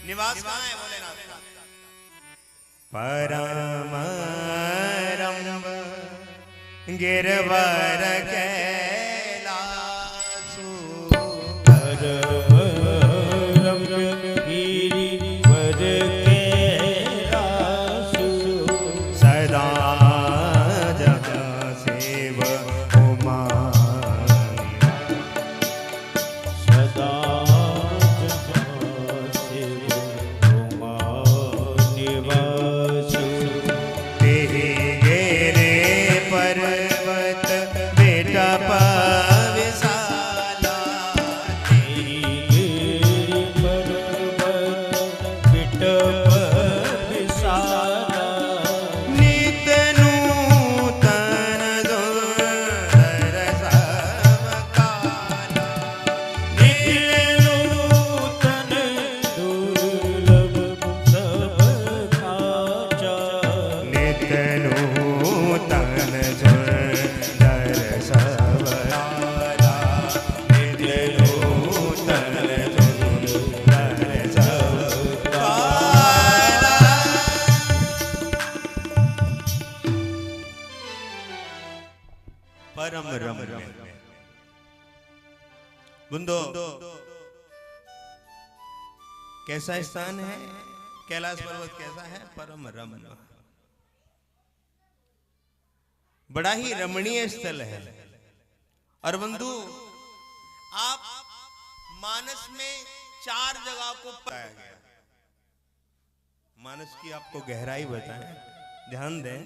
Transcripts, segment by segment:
निवास कहाँ है भोलेनाथ का? परम रम गिरवर कैलासु परम रम गिरवर कैलासु सदा जग सेव उमा सदा परम रम बुंदो कैसा स्थान है? कैलाश पर्वत कैसा है? परम रम बड़ा ही रमणीय स्थल है। और बंधु आप मानस में 4 जगह को पाया गया। मानस की आपको गहराई बताएं, ध्यान दें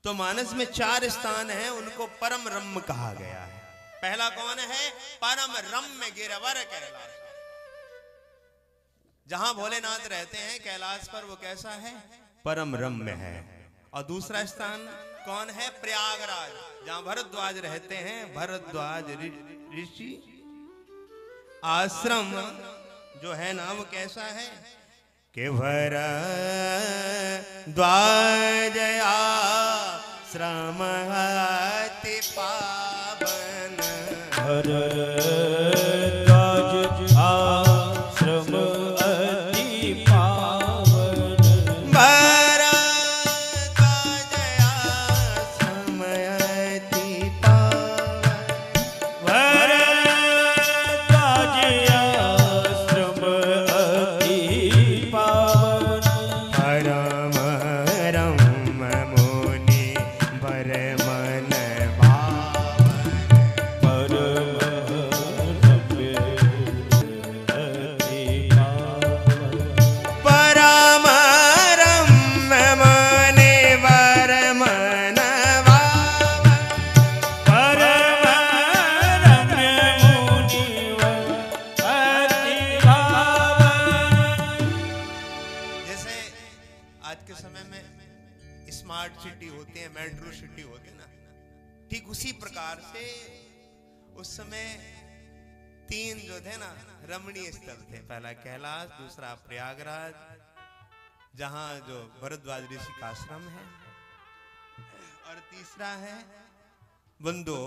तो मानस में 4 स्थान हैं, उनको परम रम कहा गया है। पहला कौन है? परम रम्य गिरवर कैलाश, जहां भोलेनाथ रहते हैं कैलाश पर, वो कैसा है? परम रम्य है। और दूसरा स्थान कौन है? प्रयागराज, जहां भरद्वाज रहते हैं। भरद्वाज ऋषि आश्रम जो है ना, वो कैसा है? कि भरद्वाज आश्रम अति पावन, भरद्वाज आश्रम अति पावन, भरद्वाज आश्रम अति पावन, भरद्वाज आश्रम अति पावन, परम रम मुनि वर मन भावन, परम रम मुनि वर मन भावन, परम रम मुनि वर अति पावन। जैसे आज के समय में स्मार्ट सिटी होती है, मेट्रो सिटी होती है ना, ठीक उसी प्रकार से उस समय 3 जो थे ना रमणीय स्थल थे। पहला कैलाश, दूसरा प्रयागराज जहां जो भरद्वाज ऋषि का आश्रम है, और तीसरा है बंदो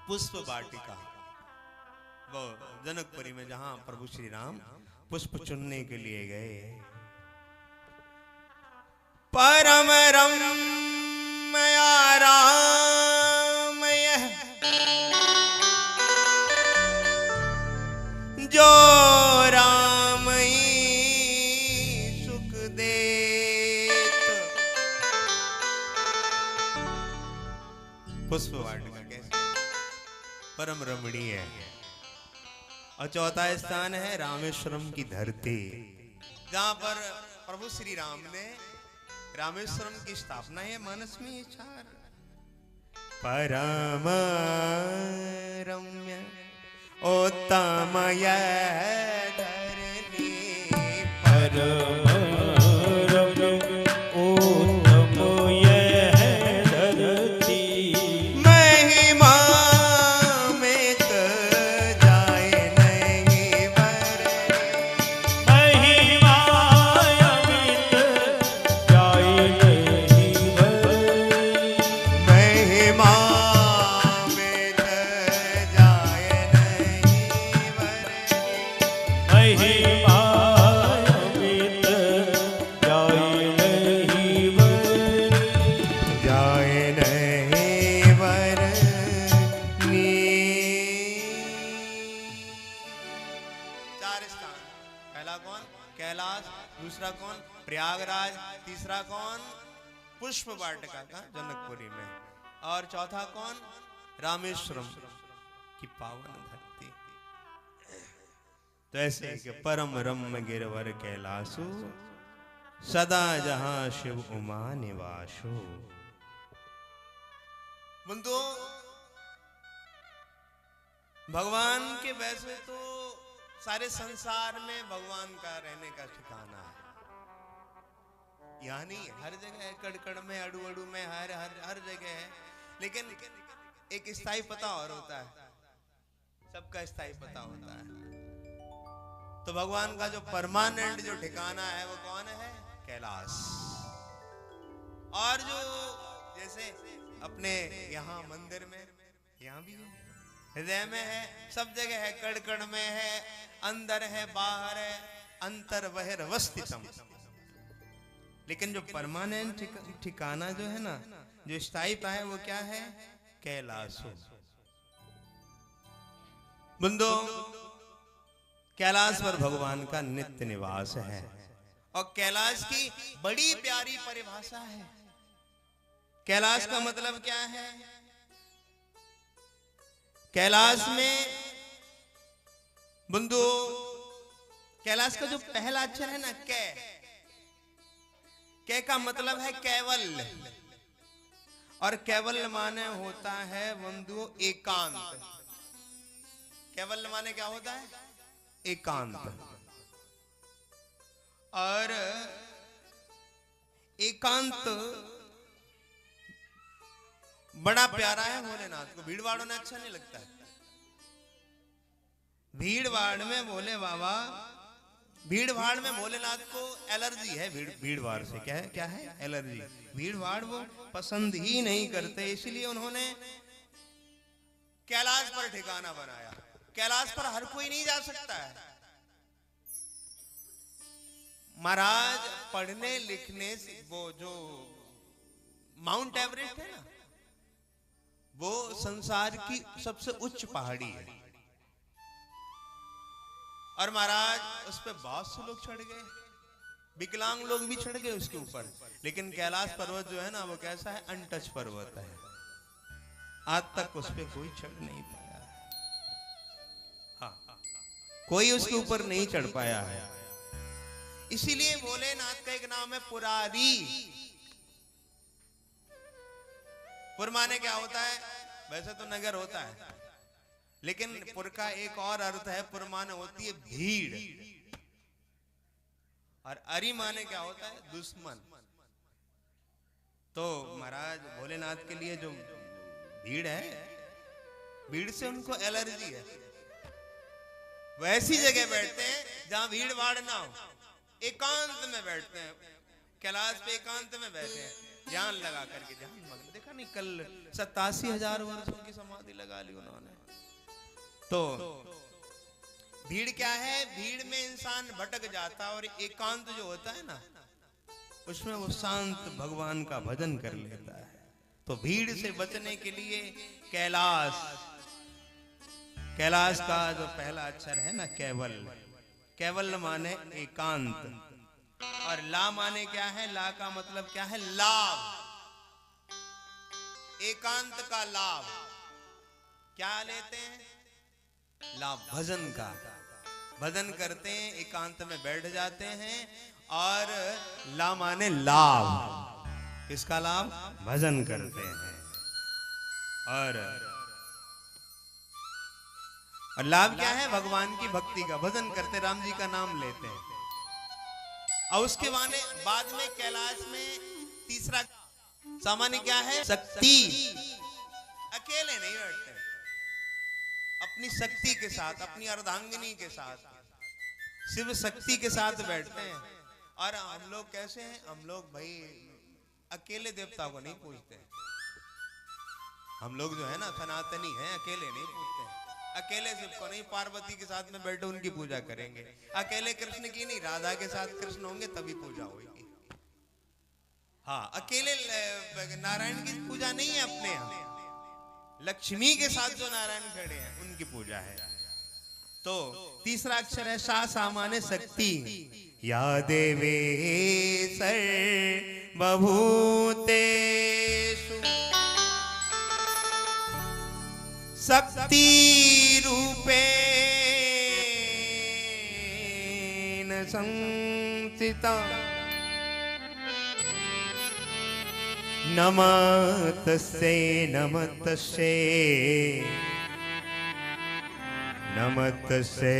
पुष्प वाटिका, वो जनकपुरी में जहां प्रभु श्री राम पुष्प चुनने के लिए गए। परम रम्य रामय जो रामई सुख देत। पुष्प वाटिका कैसे? परम रमणीय है। और चौथा स्थान है रामेश्वरम की धरती, जहां पर प्रभु श्री राम ने रामेश्वरम की स्थापना है। मानस में ये 4 परम रम्य उत्तमय धरणी, परम रम्य उत्तमय धरती, महिमा में तो जाए नहीं वर्णी, महिमा में तो जाए नहीं वर्णी, महिमा में तो जाए नहीं वर्णी। महिमा अमित जाए नहीं वर्णी। जाए नहीं वर्णी। चार स्थान, पहला कौन? कैलाश। दूसरा कौन? प्रयागराज। तीसरा कौन? पुष्प वाटिका का जनकपुरी में। और चौथा कौन? रामेश्वरम की पावन धरती। तो ऐसे कि परम रम्य गिरवर कैलासु, सदा जहां शिव उमा निवासो। बंधु, भगवान के वैसे तो सारे संसार में भगवान का रहने का ठिकाना है। यहाँ नहीं है, हर जगह है, कड़ में, अड़ू में, हर जगह है। लेकिन एक स्थायी पता और होता है, सबका स्थायी पता होता है। तो भगवान का जो परमानेंट जो ठिकाना है वो कौन है? कैलाश। और जो जैसे अपने यहाँ मंदिर में, यहाँ भी है, हृदय में है, सब जगह है, कड़ में है, अंदर है, बाहर है, अंतर बहिर्वस्थितम। लेकिन जो परमानेंट ठिकाना जो है ना, जो स्थायी पा है, वो क्या है? कैलाशो। बंदो, कैलाश पर भगवान का नित्य निवास है। और कैलाश की बड़ी प्यारी परिभाषा है। कैलाश का मतलब क्या है? कैलाश में बंधु, कैलाश का जो पहला अक्षर है ना, कै का मतलब है कैवल्य। और कैवल्य माने होता है बंधु एकांत। कैवल्य माने क्या होता है? एकांत। और एकांत बड़ा प्यारा है भोलेनाथ को। भीड़ भाड़ों में अच्छा नहीं लगता है। भीड़ भाड़ में भोले बाबा, भीड़ भाड़ में भोलेनाथ को एलर्जी है। भीड़ भाड़ से क्या है? क्या है? एलर्जी। भीड़ भाड़ वो पसंद ही नहीं करते, इसलिए उन्होंने कैलाश पर ठिकाना बनाया। कैलाश पर हर कोई नहीं जा सकता है। महाराज पढ़ने लिखने से, वो जो माउंट एवरेस्ट है ना, वो संसार की सबसे उच्च पहाड़ी है। और महाराज उस पे बहुत से लोग चढ़ गए, विकलांग लोग भी चढ़ गए उसके ऊपर। लेकिन कैलाश पर्वत जो है ना, वो कैसा है? अनटच पर्वत है। आज तक उस पे कोई चढ़ नहीं पाया है। हाँ, कोई उसके ऊपर नहीं चढ़ पाया है। इसीलिए भोलेनाथ का एक नाम है पुरारी। पुर माने क्या होता है? वैसे तो नगर होता है, लेकिन पुर का एक और अर्थ है। पुर माने होती है भीड़। और अरि माने क्या होता है? दुश्मन। तो महाराज भोलेनाथ के लिए जो भीड़ है, भीड़ से उनको एलर्जी है। वैसी जगह बैठते हैं जहां भीड़ भाड़ ना हो, एकांत में बैठते हैं। कैलाश पे एकांत में बैठे हैं, ध्यान लगा करके। ध्यान मग्न, देखा नहीं कल 87,000 वर्षों की समाधि लगा ली उन्होंने। तो भीड़ क्या है? भीड़ में इंसान भटक जाता, और एकांत जो होता है ना, उसमें वो शांत भगवान का भजन कर लेता है। तो भीड़ से बचने के लिए कैलाश, कैलाश का जो पहला अक्षर है ना, कैवल्य। कैवल्य माने एकांत। और ला माने क्या है? ला का मतलब क्या है? लाभ। एकांत का लाभ क्या लेते हैं? लाभ, भजन का। भजन करते हैं, एकांत में बैठ जाते हैं। और ला माने लाभ। किसका लाभ? भजन करते हैं। और लाभ क्या है? भगवान की भक्ति का। भजन करते, राम जी का नाम लेते हैं। और उसके बाद में कैलाश में तीसरा सामान्य क्या है? शक्ति। अकेले नहीं बैठते, अपनी शक्ति के साथ, अपनी अर्धांगिनी के साथ, शिव शक्ति के साथ बैठते हैं। और हम लोग कैसे हैं? हम लोग भाई अकेले देवता को नहीं पूजते। हम लोग जो है ना, सनातनी हैं, अकेले नहीं पूजते। अकेले शिव को नहीं, पार्वती के साथ में बैठे उनकी पूजा करेंगे। अकेले कृष्ण की नहीं, राधा के साथ कृष्ण होंगे तभी पूजा होगी। हाँ, अकेले नारायण की पूजा नहीं है अपने यहाँ, लक्ष्मी के साथ जो नारायण खड़े हैं उनकी पूजा है। तो तीसरा अक्षर है सा, सामान्य शक्ति। या देवी सर्वभूतेषु शक्ति रूपेण संस्थिता नमस्तस्यै नमस्तस्यै नमस्तस्यै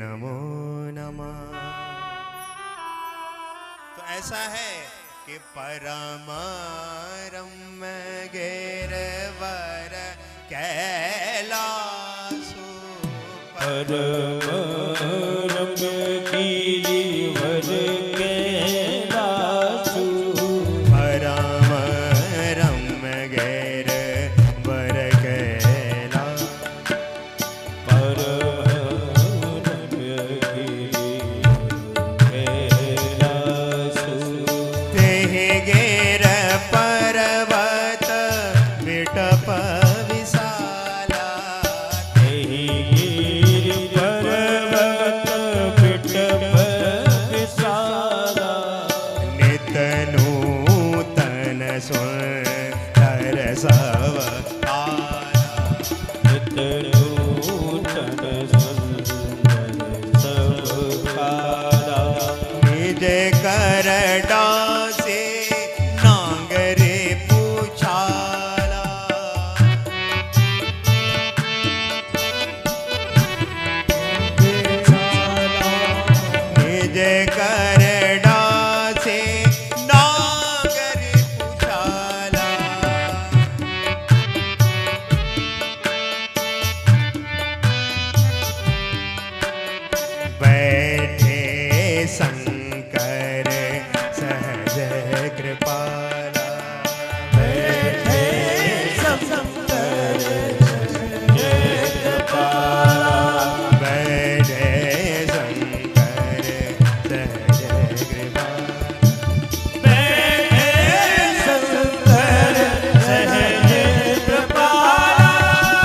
नमो नमः। तो ऐसा है कि परमारम्य गिरवर कैलासु परमारम्य गिरिवर कैलासु परमारम्य गिरवर कैलासु परमारम्य गिरिवर कैलासु तेहि गिर पर्वत विटप विशाला तेहि गिरि पर्वत विटप विशाला नित नूतन सुंदर सब आला नित नूतन सुंदर सब काला निज कर डासे नांगरे पूछाला निज कर डासे नांगरे पूछाला बैठे शंकर सहज कृपाला बैठे शंकर जय कृपाला बैठे शंकर सहज कृपाला बैठे शंकर सहज कृपाला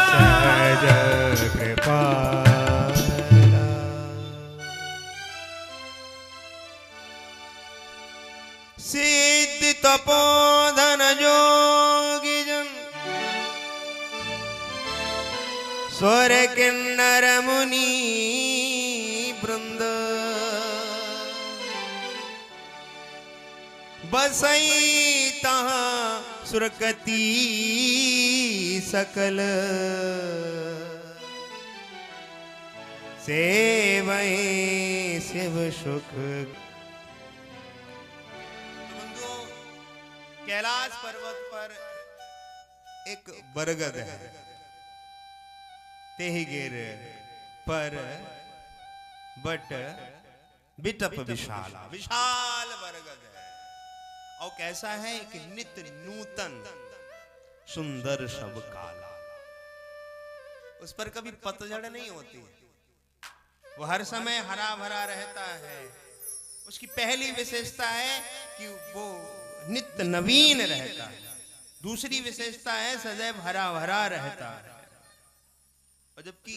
सहज कृपाला। सिद्ध तपोधन जोगी जन स्वर किन्नर मुनि वृंद बसई तहाँ सुरकती सकल सेवै शिव सुख। कैलाश पर्वत पर एक बरगद है, तेहि गिर पर बट बिटप विशाला, विशाल बरगद है। और कैसा है कि नित्य नूतन सुंदर सब काला, उस पर कभी पतझड़ नहीं होती, वो हर समय हरा भरा रहता है। उसकी पहली विशेषता है कि वो नित्य नवीन रहता है। दूसरी विशेषता है सदैव हरा भरा रहता है। और जबकि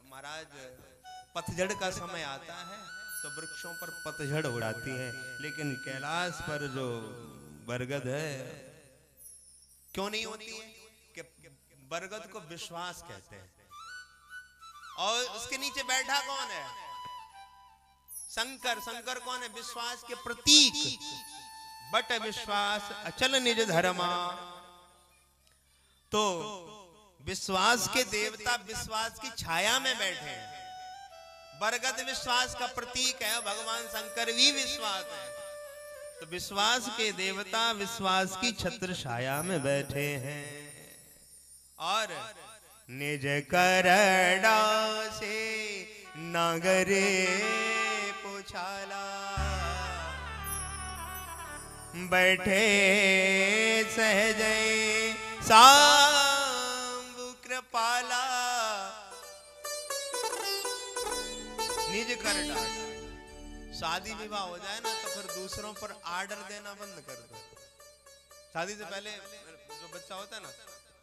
महाराज पतझड़ का समय आता है तो वृक्षों पर पतझड़ उड़ाती है, लेकिन कैलाश पर जो बरगद है क्यों नहीं होती है? कि बरगद को विश्वास कहते हैं। और उसके नीचे बैठा कौन है? शंकर। शंकर कौन है? विश्वास के प्रतीक। बट विश्वास अचल निज धर्मा। तो विश्वास के देवता विश्वास की छाया में बैठे हैं। बरगद विश्वास का प्रतीक है, भगवान शंकर भी विश्वास है। तो विश्वास के देवता विश्वास की छत्र छाया में बैठे हैं। और निज करड़ा से नागरे पुछाला, बैठे सहज सांब कृपाला। निज कर डांस। शादी विवाह हो जाए ना तो फिर दूसरों पर आर्डर देना बंद कर दो। शादी से पहले जो बच्चा होता है ना,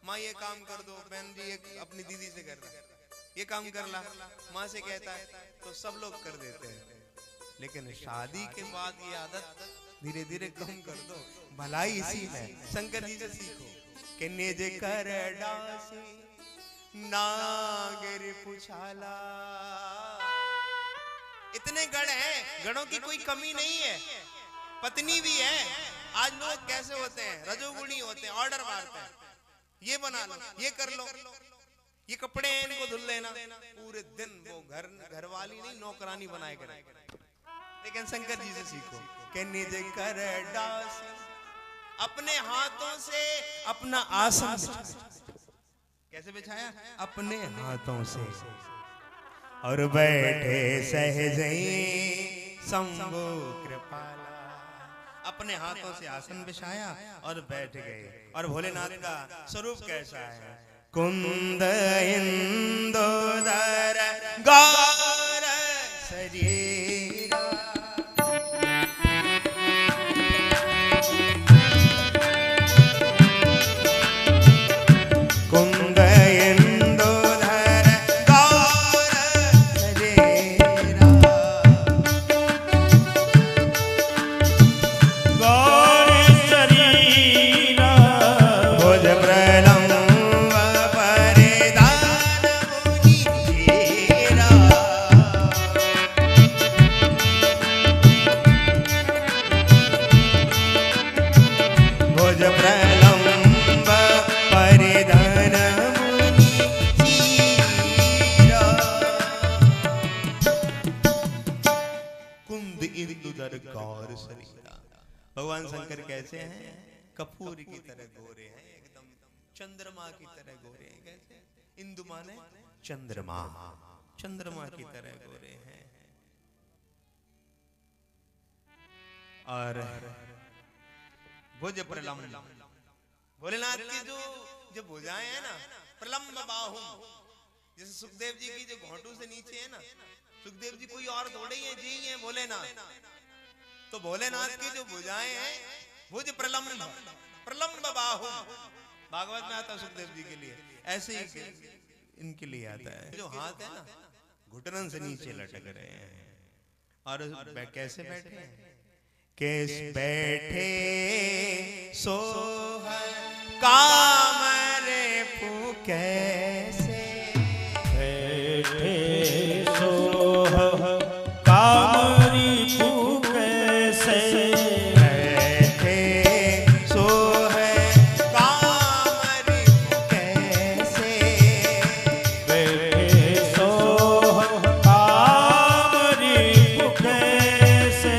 माँ ये काम कर दो, बहन जी ये अपनी दीदी से कर दो, ये काम कर ला, माँ से कहता है तो सब लोग कर देते हैं। लेकिन शादी के बाद ये आदत धीरे धीरे कम कर दो। भलाई इसी है। शंकर जी से सीखो कि निज कर डांसी नागर पुछाला। इतने गढ़ हैं, गढ़ों की कोई कमी नहीं है, पत्नी भी है। आज लोग कैसे होते हैं, रजोगुणी होते हैं, ऑर्डर मारते हैं, ये बना लो, ये कर लो, ये कपड़े हैं इनको धुल लेना। पूरे दिन वो घर वाली नहीं नौकरानी बनाए करे। लेकिन शंकर जी से सीखो कि निज कर डांसी, अपने हाथों से अपना आसन कैसे बिछाया, अपने हाथों से, और बैठे सहजई शंभु कृपाला। अपने हाथों से आसन बिछाया और बैठ गए। और भोलेनाथ का स्वरूप कैसा है, कुंद इंदोदर गौर शरीरा। कुंद इंदोदर गौर शरीरा। गौर शरीरा। भुज प्रलम्ब परिधान मुनि चेरा। भुज प्रलम्ब परिधान मुनि चेरा। कुंद इंदुदर गौर शरीरा। भगवान शंकर कैसे हैं, कपूर की तरह गोरे हैं, एकदम चंद्रमा की तरह गोरे हैं। कैसे, इंदु माने चंद्रमा, चंद्रमा की तरह गोरे हैं। और भुज प्रलम्ब, भोलेनाथ की जो भुजाएं हैं ना, प्रलम्ब बाहु, जैसे सुखदेव जी की जो घोंटू से नीचे है ना, सुखदेव जी कोई और थोड़े ही है, जी हैं भोलेनाथ। तो भोलेनाथ की जो भुजाएं हैं, भुज प्रलम्ब, प्रलम्ब बाहु, भागवत में आता है सुखदेव जी के लिए, ऐसे ही इनके लिए आता है। जो हाथ है ना, घुटनों से नीचे लटक रहे हैं। और कैसे बैठे हैं, कैस बैठे सोह काम रे पू, कैसे बैठे सोह कामरी पू, कैसे बैठे सोह काम रे पू, कैसे बैठे सोह कामरी पू, कैसे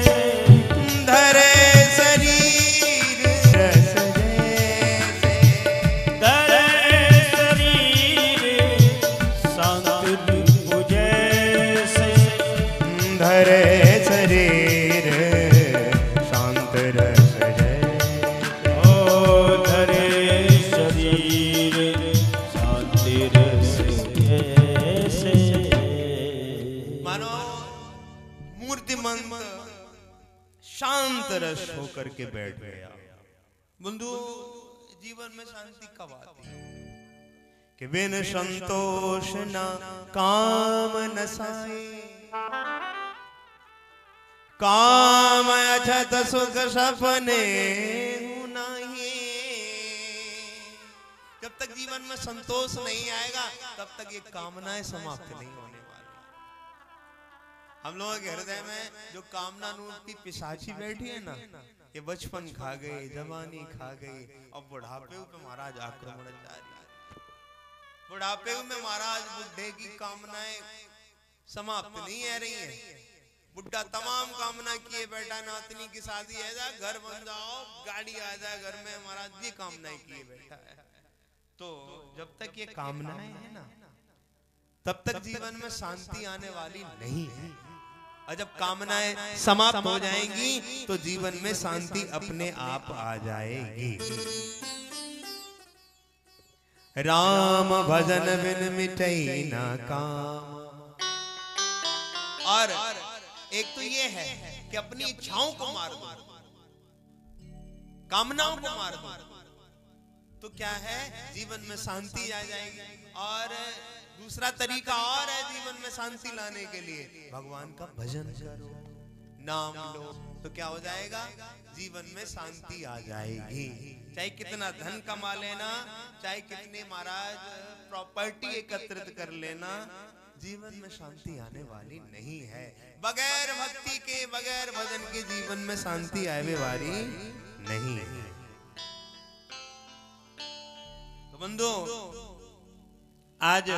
धरे शरीर रस जैसे। धरे शरीर शांति जैसे। धरे शरीर शांत रस जैसे। ओ धरे शरीर शांति रस जैसे। मानो मूर्तिमंत शांत रस होकर के बैठ गया। बंधु, जीवन में शांति कब आती है कि बिन संतोष न काम न साए। काम अछत सुख सपने नहीं। जब तक जीवन में संतोष नहीं आएगा तब तक ये कामनाएं समाप्त नहीं होने वाली। हम लोगों के हृदय में जो कामना रूपी पिशाची बैठी है ना, ये बचपन खा गई, जवानी खा गई, और बुढ़ापे पे महाराज आक्रमण जारी है। बुढ़ापे में महाराज बुढ़े की कामनाएं समाप्त नहीं हो रही हैं। बुढ़ा तमाम कामना किए बैठा, नातनी की शादी है जा, घर बन जाओ, गाड़ी आ जाए घर में, महाराज ये कामनाएं किए बैठा है। तो जब तक ये कामनाएं है ना, तब तक जीवन में शांति आने वाली नहीं है। और जब कामनाएं समाप्त हो जाएंगी तो जीवन में शांति अपने आप आ जाएगी। राम भजन बिन मिटई ना काम। और एक तो ये है कि अपनी इच्छाओं को मार दो, कामनाओं को मार दो, तो क्या है, जीवन में शांति आ जाएगी। और दूसरा तरीका और है जीवन में शांति लाने के लिए, भगवान का भजन करो, नाम लो, तो क्या हो जाएगा, जीवन में शांति आ जाएगी। चाहे कितना धन कमा लेना, चाहे कितने महाराज प्रॉपर्टी एकत्रित कर लेना, जीवन में शांति आने वाली नहीं है। बगैर भक्ति के, बगैर भजन के जीवन में शांति आने वाली नहीं है। तो बंधु, आज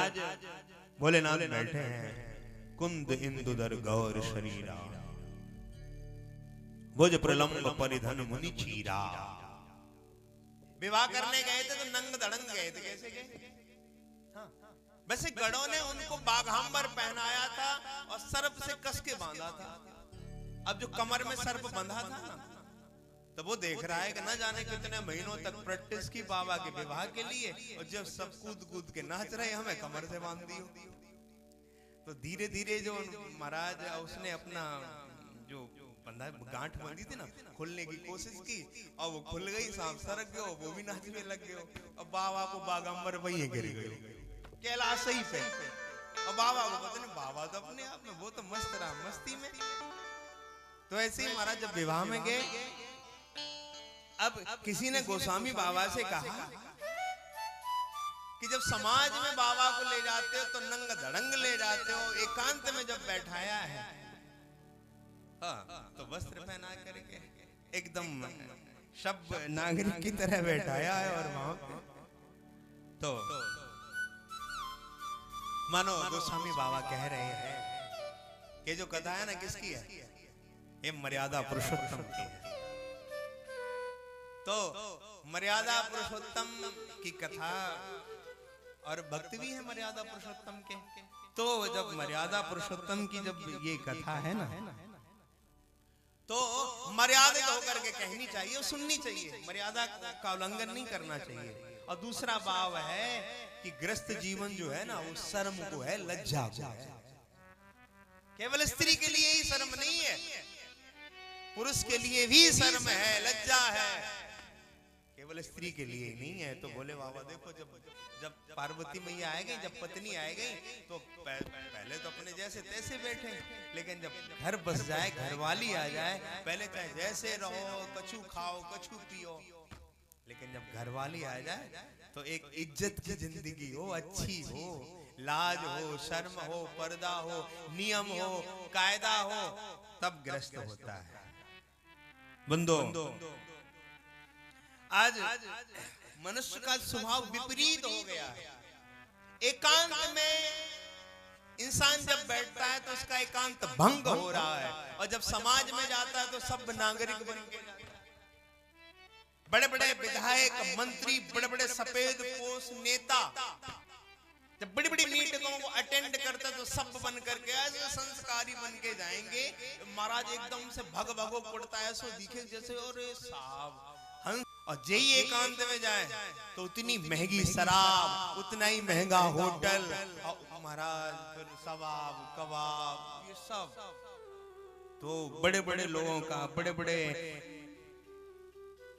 भोलेनाथ बैठे हैं, कुंद इंदुदर गौर शरीरा, भुज प्रलंब परिधन मुनि चीरा। विवाह करने गए थे तो नंग धड़ंग गए थे, कैसे गए? हाँ। वैसे गढ़ों ने उनको बाघांबर पहनाया था और सर्प से कस के बांधा था। अब जो कमर में सर्प बंधा था ना, तो वो देख रहा है कि न जाने कितने महीनों तक प्रैक्टिस की बाबा के विवाह के लिए, और जब सब कूद कूद के नाच रहे, हमें कमर से बांध दियो। तो धीरे धीरे जो महाराज उसने अपना जो बंधा गांठ बांधी थी ना, खुलने की कोशिश की, और वो खुल गई, सांप सरक गयो, वो भी नाचने लग गयो, और बाबा को बागंबर वही गिर गयो कैलाश ही पे, और बाबा को पता नहीं, बाबा तो अपने आप में वो तो मस्त रहा, मस्ती में। तो ऐसे ही महाराज जब विवाह में गए, अब किसी ने गोस्वामी बाबा से कहा कि जब समाज में बाबा को ले जाते हो तो नंग धड़ंग ले जाते हो, एकांत में जब बैठाया है, हाँ, तो वस्त्र पहना करके एकदम सब नागरिक की तरह बैठाया है, और वहां पे तो मानो गोस्वामी बाबा कह रहे हैं कि जो कथा है ना, किसकी है, ये मर्यादा पुरुषोत्तम की है। तो मर्यादा पुरुषोत्तम की कथा, और भक्त भी है मर्यादा पुरुषोत्तम के। तो जब मर्यादा पुरुषोत्तम की जब ये कथा है ना, तो मर्यादित होकर के कहनी चाहिए और सुननी चाहिए, मर्यादा का उल्लंघन नहीं करना चाहिए। और दूसरा भाव है कि ग्रस्त जीवन जो है ना, वो शर्म को है, लज्जा को है। केवल स्त्री के लिए ही शर्म नहीं है, पुरुष के लिए भी शर्म है, लज्जा है, केवल स्त्री के लिए ही नहीं है। तो बोले बाबा देखो, जब पार्वती मैया आए गई, जब पत्नी आए गई, तो पहले तो अपने जैसे तैसे बैठे, लेकिन जब घर बस जाए, घरवाली आ जाए, पहले चाहे जैसे रहो, कछु खाओ, कछु पियो, लेकिन जब घरवाली आ जाए तो एक इज्जत की जिंदगी हो, अच्छी हो, लाज हो, शर्म हो, पर्दा हो, नियम हो, कायदा हो, तब ग्रस्त होता है। बंदो, आज मनुष्य का स्वभाव विपरीत हो गया है। एकांत में इंसान जब बैठता है तो उसका एकांत भंग हो रहा है, और जब समाज में जाता है तो सब नागरिक बन के जाता है। बड़े बड़े विधायक, मंत्री, बड़े बड़े सफेद पोष नेता जब बड़ी बड़ी मीटिंगों को अटेंड करता है तो सब बन करके ऐसे संस्कारी बन के जाएंगे, महाराज एकदम से भग भगो पड़ता है, सो दिखे जैसे और साहब हंस। और यही एकांत में जाए तो उतनी महंगी शराब, उतना ही महंगा होटल, और महाराज फिर सवाब कबाब, ये सब तो बड़े बड़े लोगों का, बड़े बड़े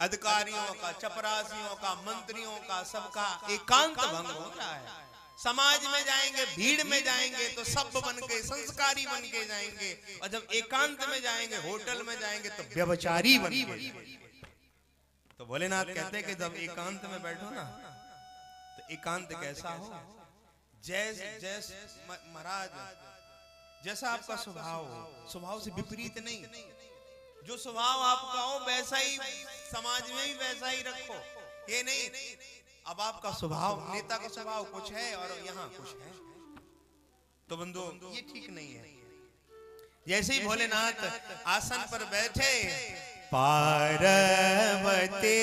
अधिकारियों का, चपरासियों का, मंत्रियों का, सबका एकांत भंग हो रहा है। समाज में जाएंगे, भीड़ में जाएंगे तो सब बन के संस्कारी बन के जाएंगे, और जब एकांत में जाएंगे, होटल में जाएंगे तो व्यभिचारी बन के। तो भोलेनाथ कहते हैं कि जब एकांत में बैठो ना, तो एकांत कैसा हो, जैसे महाराज जैसा आपका स्वभाव हो, स्वभाव से विपरीत नहीं, जो स्वभाव आपका हो वैसा ही समाज में भी वैसा ही रखो। ये नहीं अब आपका स्वभाव, नेता का स्वभाव कुछ है और यहाँ कुछ है, तो बंधु ये ठीक नहीं है। जैसे ही भोलेनाथ आसन पर बैठे, पार्वती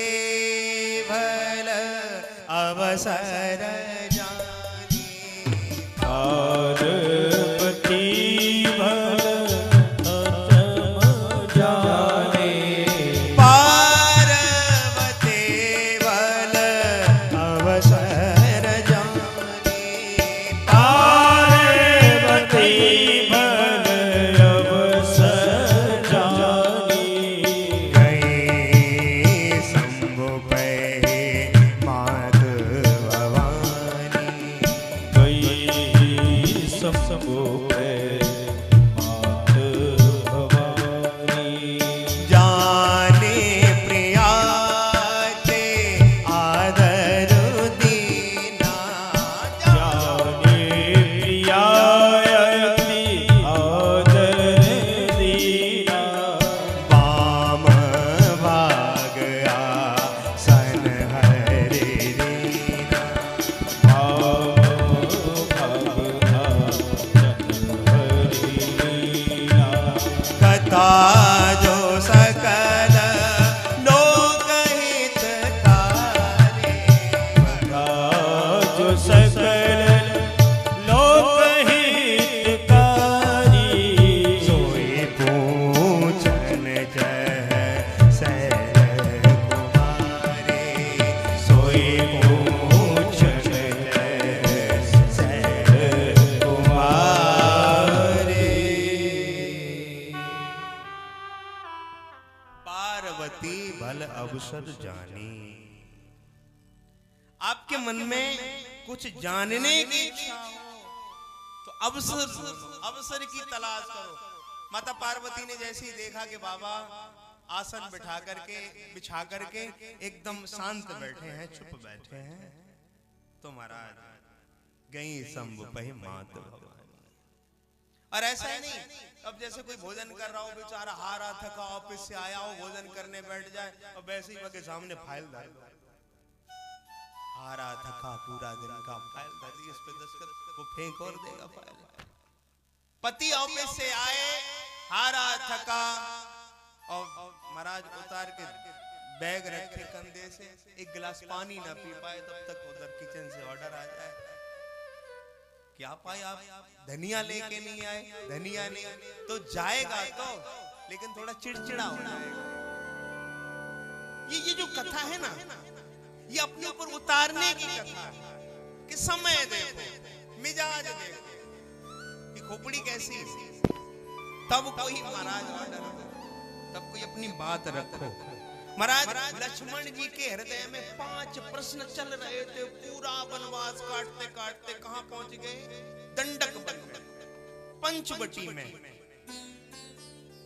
भल अवसर जानी, पार्वती भल अचम जाने, पार्वती भल अवसर जानी, पार्वती भल बता जो सकल लोक हितकारी, बता जो सकल लोक हितकारी, सोई पूछन जय सैर कुमारी, सोई पूछन जय सैर कुमारी। पार्वती भल अवसर जानी। आपके मन में कुछ जानने की इच्छा हो तो अवसर की तलाश करो। माता पार्वती ने जैसे ही देखा कि बाबा आसन बिठा करके बिछा करके एकदम शांत बैठे हैं, चुप बैठे हैं, तो महाराज गई शंभु पहि मात भवानी। और ऐसा ही नहीं, अब जैसे कोई भोजन कर रहा हो, बेचारा हारा थका ऑफिस से आया हो, भोजन करने बैठ जाए और वैसे ही के सामने फाइल डाल, हारा थका पूरा दिन का फाइल डाली, इस पे दस्तखत, वो फेंक और देगा फाइल। पति ऑफिस से आए हारा थका और महाराज उतार के बैग रखे कंधे से, एक गिलास पानी ना पी पाए तब तक उधर किचन से ऑर्डर आ जाए, क्या पाए आप धनिया लेके नहीं आए, धनिया नहीं तो जाएगा तो, लेकिन थोड़ा चिड़चिड़ा हो जाएगा। ये जो कथा है ना, ये अपने ऊपर उतारने की कथा है कि समय देखो, मिजाज देखो कि खोपड़ी कैसी, तब कोई महाराज ऑर्डर, तब कोई अपनी बात रखो। महाराज लक्ष्मण जी के हृदय में 5 प्रश्न चल रहे थे, पूरा वनवास काटते काटते कहां पहुंच गए, दंडक वन में, पंचवटी में।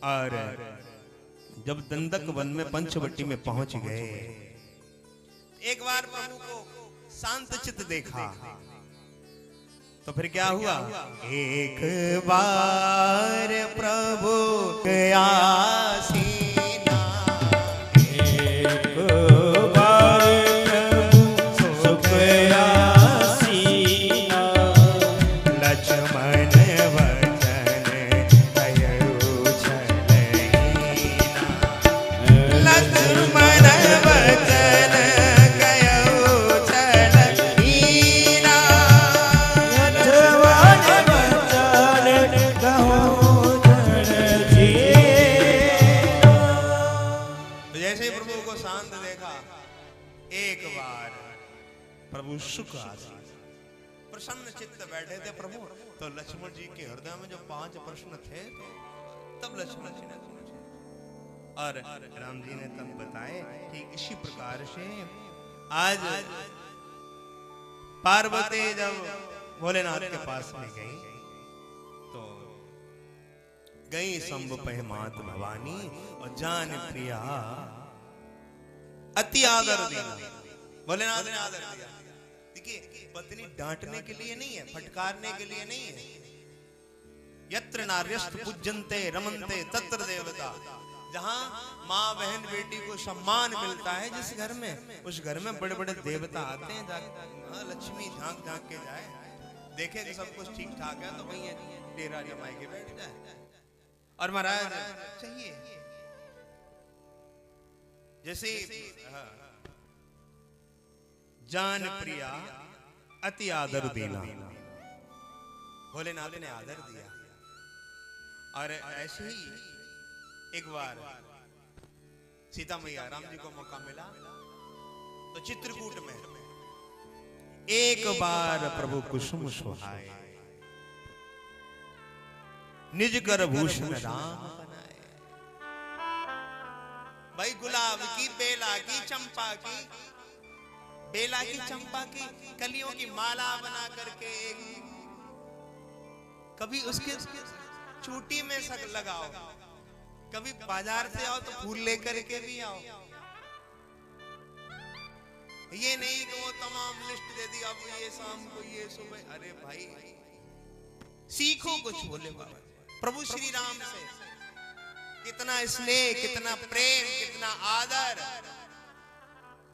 और जब दंडक वन में पंचवटी में पहुंच गए, एक बार प्रभु को शांत चित्त देखा तो फिर क्या हुआ, एक बार प्रभु आसीना, एक बार प्रभु सुख आसीना, लक्ष्मण वचन कयउ छलहीना, लक्ष्मण वचन कयउ छलहीना, लक्ष्मण वचन कहु छलहीना। तो जैसे ही प्रभु को शांत देखा, एक बार प्रभु सुख आसीन प्रसन्न चित्त बैठे थे प्रभु, तो लक्ष्मण जी के हृदय में जो 5 प्रश्न थे, तब लक्ष्मण जी ने पूछे और राम जी ने तब बताए। ठीक इसी प्रकार से आज पार्वती जब भोलेनाथ के पास में गई तो गई शंभु पहि मात भवानी और जान प्रिया अति आदर दिया। भोलेनाथ ने आदर दिया। देखिए पत्नी डांटने के लिए नहीं है, फटकारने के लिए नहीं है। यत्र नार्यस्त पूज्यन्ते रमन्ते तत्र देवता। जहां माँ बहन बेटी को सम्मान मिलता है, जिस घर में, उस घर में बड़े बड़े देवता आते हैं। लक्ष्मी झांक झांक के जाए, देखे कि सब कुछ ठीक ठाक है तो वही डेरा जमाए के बैठ जाए। और महाराज चाहिए जैसे जान प्रिया अति आदर देना, भोलेनाथ ने आदर दिया। और ऐसे ही एक बार सीता मैया राम जी को मौका मिला तो चित्रकूट में एक बार प्रभु कुसुम सुहाए, निज कर भूषण राम बनाए। भाई गुलाब की, बेला की, चंपा की, बेला की चंपा की कलियों की माला बना करके कभी उसके चोटी में सग लगाओ, कभी बाजार से आओ तो फूल लेकर के भी आओ। ये नहीं कि वो तमाम लिस्ट दे दी, अब ये शाम को, ये सुबह। अरे भाई सीखो कुछ बोले बाबा प्रभु श्री राम से। कितना स्नेह, कितना प्रेम, कितना आदर